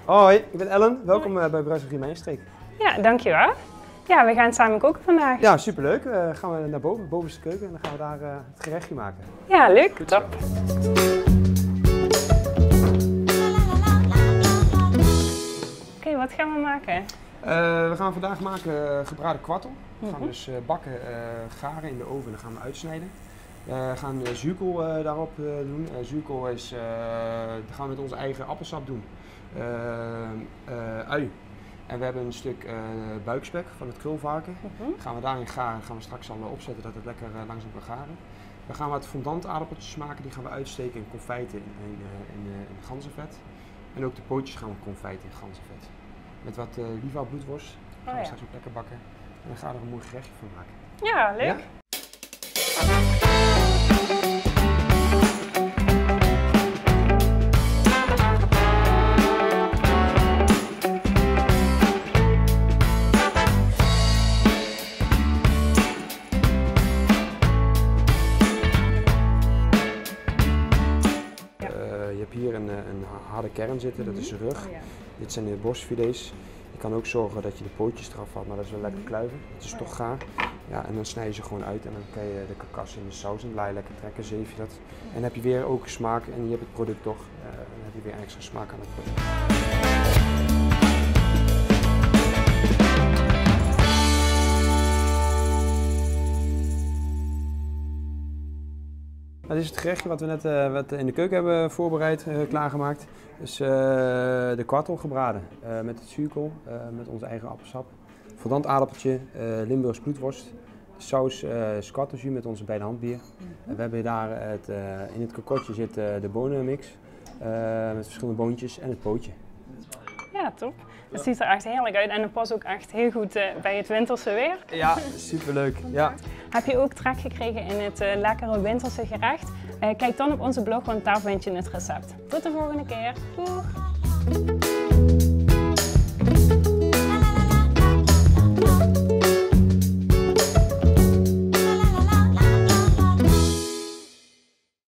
Hoi, ik ben Ellen. Welkom bij Brasserie Mijnstreek. Ja, dankjewel. Ja, we gaan samen koken vandaag. Ja, superleuk. Gaan we naar boven, bovenste keuken, en dan gaan we daar het gerechtje maken. Ja, leuk. Top. Oké, wat gaan we maken? We gaan vandaag maken gebraden kwartel. We gaan dus bakken, garen in de oven en dan gaan we uitsnijden. We gaan zuurkool daarop doen. Zuurkool is, dat gaan we met onze eigen appelsap doen. Ui. En we hebben een stuk buikspek van het krulvarken. Gaan we daarin garen, gaan we straks al opzetten dat het lekker langzaam kan garen. We gaan wat fondant aardappeltjes maken, die gaan we uitsteken in confijten in ganzenvet. En ook de pootjes gaan we confijten in ganzenvet. Met wat Liva bloedworst gaan we straks ook lekker bakken. En dan gaan we er een mooi gerechtje van maken. Ja, leuk. Ja? Je hebt hier een harde kern zitten, dat is de rug. Dit zijn de borstfilets. Je kan ook zorgen dat je de pootjes eraf haalt, maar dat is wel lekker kluiven. Het is toch gaar. Ja, en dan snij je ze gewoon uit en dan kan je de karkas in de saus en laai lekker trekken, zeef je dat. En dan heb je weer ook smaak en je hebt het product toch. Dan heb je weer extra smaak aan het product. Dit is het gerechtje wat we net in de keuken hebben voorbereid, klaargemaakt. Dus de kwartel gebraden met het zuurkool, met onze eigen appelsap. Fondant aardappeltje, Limburgs bloedworst. De saus squattenjus met onze beide handbier. En we hebben daar in het kokotje zit de bonenmix met verschillende boontjes en het pootje. Ja, top. Het ziet er echt heerlijk uit en het past ook echt heel goed bij het winterse weer. Ja, superleuk. Ja. Heb je ook trek gekregen in het lekkere winterse gerecht? Kijk dan op onze blog, want daar vind je het recept. Tot de volgende keer. Doeg!